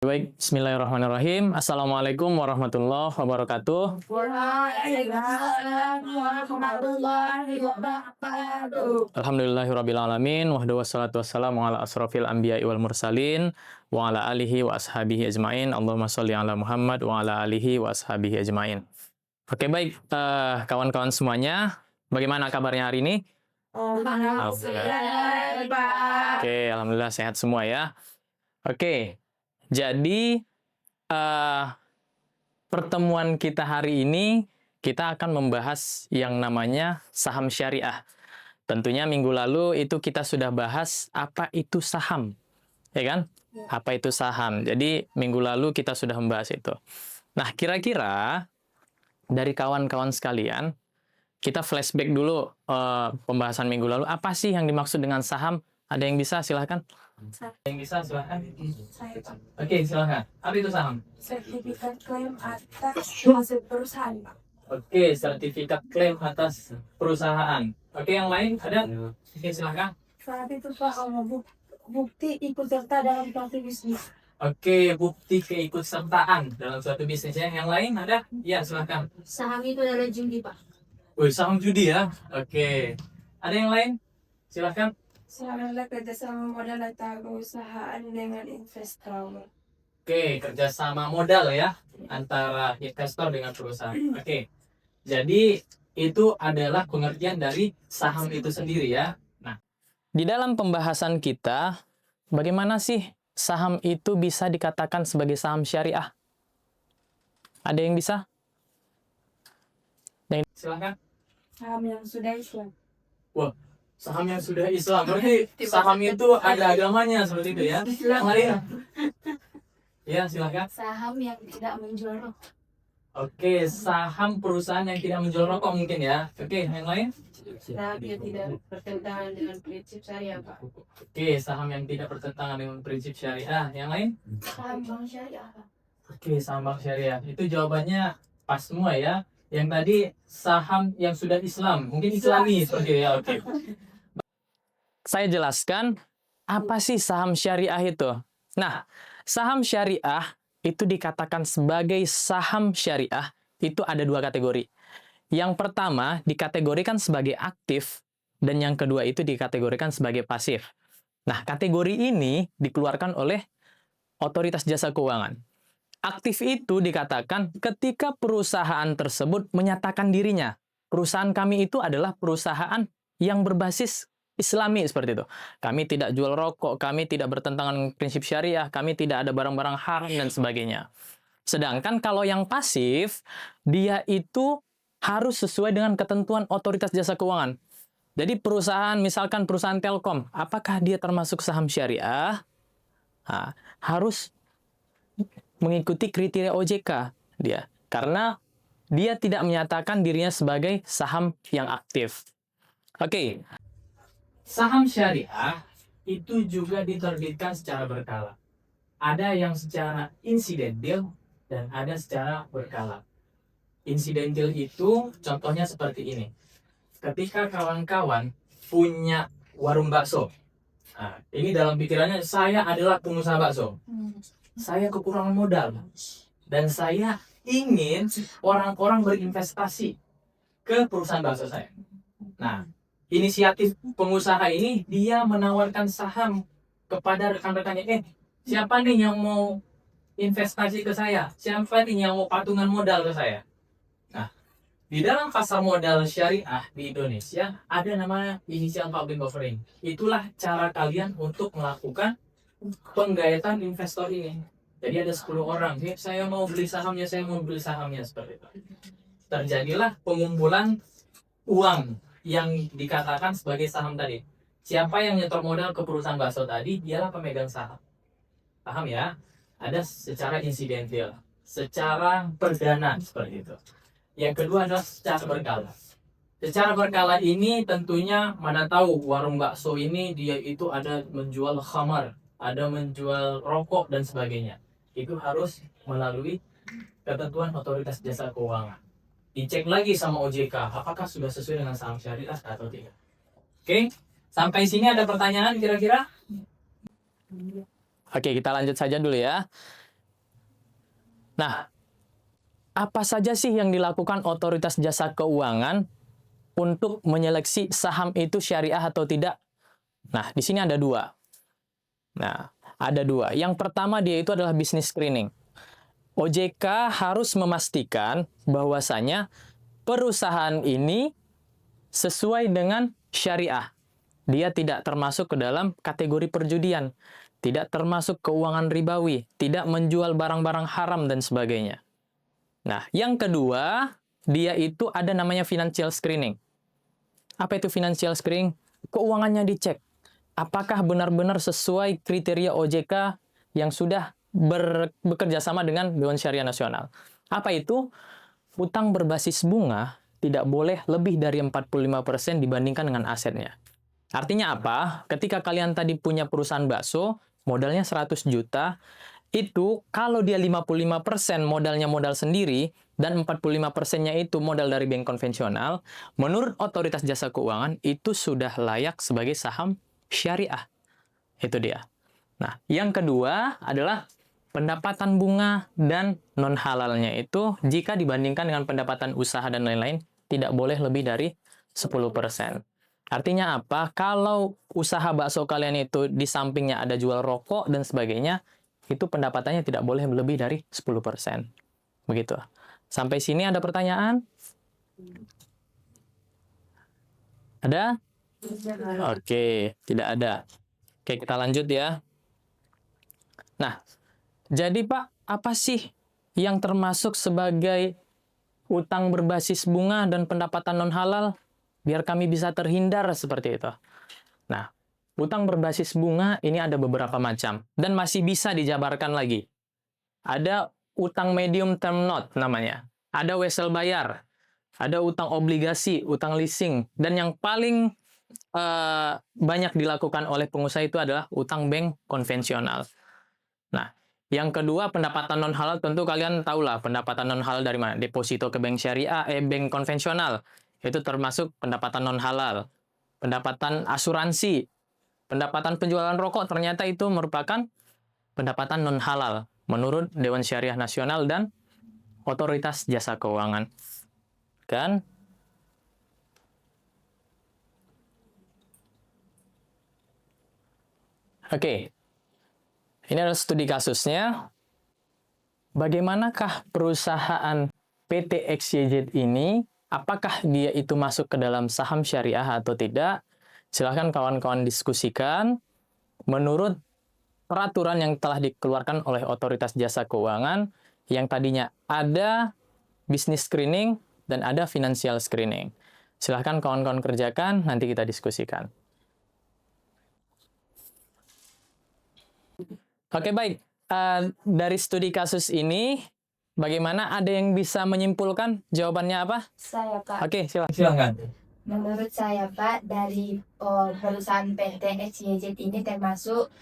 Baik, bismillahirrahmanirrahim. Assalamualaikum warahmatullahi wabarakatuh. Waalaikumsalam warahmatullahi wabarakatuh. Alhamdulillahirabbil alamin, wahdahu wassalatu wassalamu ala asrofil anbiya'i wal mursalin wa ala alihi wa ashabihi ajmain. Allahumma sholli ala Muhammad wa ala alihi wa ashabihi ajmain. Oke, baik, kawan-kawan semuanya, bagaimana kabarnya hari ini? Alhamdulillah, Pak. Oke, alhamdulillah sehat semua ya. Oke, jadi pertemuan kita hari ini kita akan membahas yang namanya saham syariah. Tentunya minggu lalu itu kita sudah bahas apa itu saham, ya kan? Apa itu saham. Jadi minggu lalu kita sudah membahas itu. Nah, kira-kira dari kawan-kawan sekalian, kita flashback dulu pembahasan minggu lalu. Apa sih yang dimaksud dengan saham? Ada yang bisa? Silahkan. Yang bisa, silahkan. Oke, silahkan. Apa itu saham? Sertifikat klaim atas hasil perusahaan, Pak. Oke, sertifikat klaim atas perusahaan. Oke, yang lain ada? Oke, silahkan. Saat itu Pak, bukti ikut serta dalam suatu bisnis. Oke, bukti keikutsertaan dalam suatu bisnis ya. Yang lain ada? Ya, silahkan. Saham itu adalah judi, Pak. Wih, saham judi ya? Oke. Ada yang lain? Silahkan. Saham adalah kerjasama modal antara perusahaan dengan investor. Oke, kerjasama modal ya antara investor dengan perusahaan. Oke, jadi itu adalah pengertian dari saham itu sendiri ya. Nah, di dalam pembahasan kita, bagaimana sih saham itu bisa dikatakan sebagai saham syariah? Ada yang bisa? Silakan. Saham yang sudah Islam. Wah, saham yang sudah Islam. Berarti saham itu ada agamanya seperti itu ya. Yang lain? Ya, silakan. Saham yang tidak menjual rokok. Oke, saham perusahaan yang tidak menjual rokok mungkin ya. Oke, yang lain? Saham yang tidak bertentangan dengan prinsip syariah, Pak. Oke, saham yang tidak bertentangan dengan prinsip syariah. Yang lain? Saham bank syariah, Pak. Oke, saham bank syariah. Itu jawabannya pas semua ya. Yang tadi saham yang sudah Islam, mungkin Islami seperti itu ya. Oke. Saya jelaskan apa sih saham syariah itu. Nah, saham syariah itu dikatakan sebagai saham syariah itu ada dua kategori. Yang pertama dikategorikan sebagai aktif dan yang kedua itu dikategorikan sebagai pasif. Nah, kategori ini dikeluarkan oleh Otoritas Jasa Keuangan. Aktif itu dikatakan ketika perusahaan tersebut menyatakan dirinya. Perusahaan kami itu adalah perusahaan yang berbasis Islami seperti itu. Kami tidak jual rokok, kami tidak bertentangan dengan prinsip syariah, kami tidak ada barang-barang haram dan sebagainya. Sedangkan kalau yang pasif, dia itu harus sesuai dengan ketentuan Otoritas Jasa Keuangan. Jadi perusahaan, misalkan perusahaan Telkom, apakah dia termasuk saham syariah? Nah, harus mengikuti kriteria OJK dia. Karena dia tidak menyatakan dirinya sebagai saham yang aktif. Oke. Saham syariah itu juga diterbitkan secara berkala. Ada yang secara insidentil dan ada secara berkala. Insidentil itu contohnya seperti ini. Ketika kawan-kawan punya warung bakso. Nah, ini dalam pikirannya saya adalah pengusaha bakso. Saya kekurangan modal. Dan saya ingin orang-orang berinvestasi ke perusahaan bakso saya. Nah, inisiatif pengusaha ini dia menawarkan saham kepada rekan-rekannya. Siapa nih yang mau investasi ke saya? Siapa nih yang mau patungan modal ke saya? Nah, di dalam pasar modal syariah di Indonesia ada namanya initial public offering. Itulah cara kalian untuk melakukan penggayaan investor ini. Jadi ada 10 orang, saya mau beli sahamnya, seperti itu. Terjadilah pengumpulan uang yang dikatakan sebagai saham tadi. Siapa yang nyetor modal ke perusahaan bakso tadi, dialah pemegang saham. Paham ya? Ada secara insidentil, secara perdana seperti itu. Yang kedua adalah secara berkala. Secara berkala ini tentunya mana tahu warung bakso ini dia itu ada menjual khamar, ada menjual rokok dan sebagainya. Itu harus melalui ketentuan Otoritas Jasa Keuangan. Dicek lagi sama OJK, apakah sudah sesuai dengan saham syariah atau tidak. Oke, sampai sini ada pertanyaan kira-kira? Oke, kita lanjut saja dulu ya. Nah, apa saja sih yang dilakukan otoritas jasa keuangan untuk menyeleksi saham itu syariah atau tidak? Nah, di sini ada dua. Nah, ada dua. Yang pertama dia itu adalah business screening. OJK harus memastikan bahwasanya perusahaan ini sesuai dengan syariah. Dia tidak termasuk ke dalam kategori perjudian, tidak termasuk keuangan ribawi, tidak menjual barang-barang haram dan sebagainya. Nah, yang kedua, dia itu ada namanya financial screening. Apa itu financial screening? Keuangannya dicek. Apakah benar-benar sesuai kriteria OJK yang sudah bekerja sama dengan Dewan Syariah Nasional. Apa itu? Utang berbasis bunga tidak boleh lebih dari 45% dibandingkan dengan asetnya. Artinya apa? Ketika kalian tadi punya perusahaan bakso, modalnya 100 juta, itu kalau dia 55% modalnya modal sendiri, dan 45%-nya itu modal dari bank konvensional, menurut otoritas jasa keuangan, itu sudah layak sebagai saham syariah. Itu dia. Nah, yang kedua adalah pendapatan bunga dan non-halalnya itu jika dibandingkan dengan pendapatan usaha dan lain-lain, tidak boleh lebih dari 10%. Artinya apa? Kalau usaha bakso kalian itu di sampingnya ada jual rokok dan sebagainya, itu pendapatannya tidak boleh lebih dari 10%. Begitu. Sampai sini ada pertanyaan? Ada? Oke, tidak ada. Oke, kita lanjut ya. Nah, jadi Pak, apa sih yang termasuk sebagai utang berbasis bunga dan pendapatan non-halal? Biar kami bisa terhindar seperti itu. Nah, utang berbasis bunga ini ada beberapa macam dan masih bisa dijabarkan lagi. Ada utang medium term note namanya. Ada wesel bayar. Ada utang obligasi, utang leasing. Dan yang paling banyak dilakukan oleh pengusaha itu adalah utang bank konvensional. Nah, yang kedua pendapatan non halal tentu kalian tahulah pendapatan non halal dari mana? Deposito ke bank syariah, bank konvensional. Itu termasuk pendapatan non halal. Pendapatan asuransi, pendapatan penjualan rokok ternyata itu merupakan pendapatan non halal menurut Dewan Syariah Nasional dan Otoritas Jasa Keuangan. Kan? Oke. Ini adalah studi kasusnya. Bagaimanakah perusahaan PT XYZ ini, apakah dia itu masuk ke dalam saham syariah atau tidak? Silahkan kawan-kawan diskusikan. Menurut peraturan yang telah dikeluarkan oleh Otoritas Jasa Keuangan, yang tadinya ada business screening dan ada financial screening. Silahkan kawan-kawan kerjakan, nanti kita diskusikan. Oke, baik. Dari studi kasus ini, bagaimana? Ada yang bisa menyimpulkan jawabannya apa? Saya Pak. Oke, silakan. Menurut saya Pak, dari perusahaan PT XYZ ini termasuk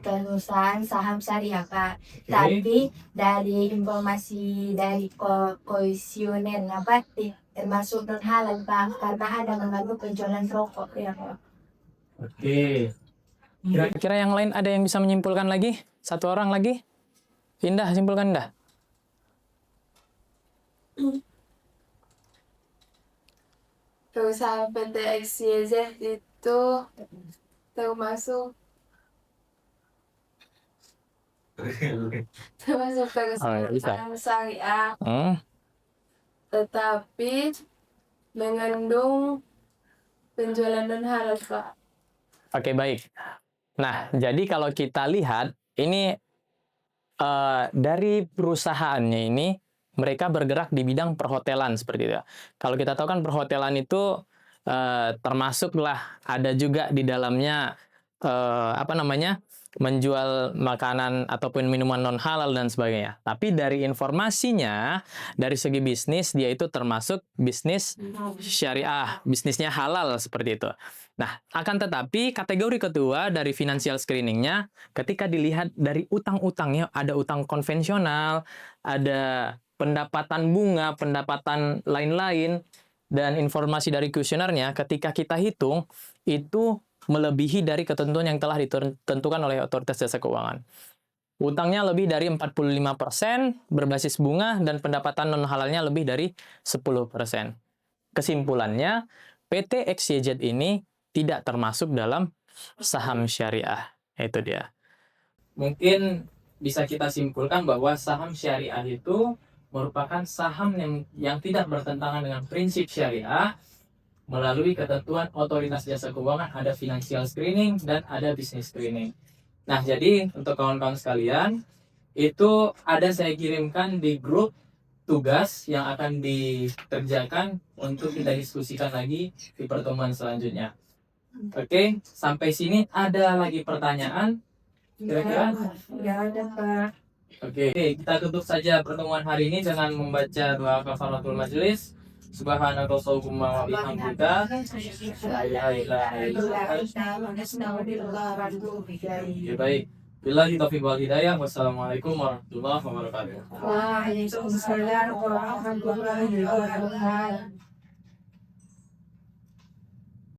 perusahaan saham syariah Pak. Tapi dari informasi dari komisioner apa termasuk non halal Pak, karena ada mengandung penjualan rokok ya Pak. Oke. Kira-kira yang lain ada yang bisa menyimpulkan lagi? Satu orang lagi? Indah, simpulkan Indah. Perusahaan PT XYZ itu termasuk perusahaan syariah, tetapi mengandung penjualan non halal Pak. Oke, baik. Nah, jadi kalau kita lihat, ini dari perusahaannya ini, mereka bergerak di bidang perhotelan seperti itu. Kalau kita tahu kan perhotelan itu termasuklah ada juga di dalamnya menjual makanan ataupun minuman non halal dan sebagainya. Tapi dari informasinya, dari segi bisnis dia itu termasuk bisnis syariah, bisnisnya halal seperti itu. Nah, akan tetapi kategori kedua dari financial screeningnya, ketika dilihat dari utang-utangnya, ada utang konvensional, ada pendapatan bunga, pendapatan lain-lain, dan informasi dari kuesionernya, ketika kita hitung, itu melebihi dari ketentuan yang telah ditentukan oleh Otoritas Jasa Keuangan. Utangnya lebih dari 45%, berbasis bunga, dan pendapatan non-halalnya lebih dari 10%. Kesimpulannya, PT XYZ ini tidak termasuk dalam saham syariah. Itu dia. Mungkin bisa kita simpulkan bahwa saham syariah itu merupakan saham yang tidak bertentangan dengan prinsip syariah melalui ketentuan otoritas jasa keuangan, ada financial screening dan ada business screening. Nah, jadi untuk kawan-kawan sekalian, itu ada saya kirimkan di grup tugas yang akan dikerjakan untuk kita diskusikan lagi di pertemuan selanjutnya. Oke, sampai sini ada lagi pertanyaan? Kira-kira? Nggak ada, Pak. Oke, kita tutup saja pertemuan hari ini dengan membaca doa kafaratul majelis. Subhanakallahumma wa bihamdika la ilaha illa anta. Ya, baik. Billahi taufiq wal hidayah. Wassalamualaikum warahmatullahi wabarakatuh. Waalaikumsalam warahmatullahi wabarakatuh.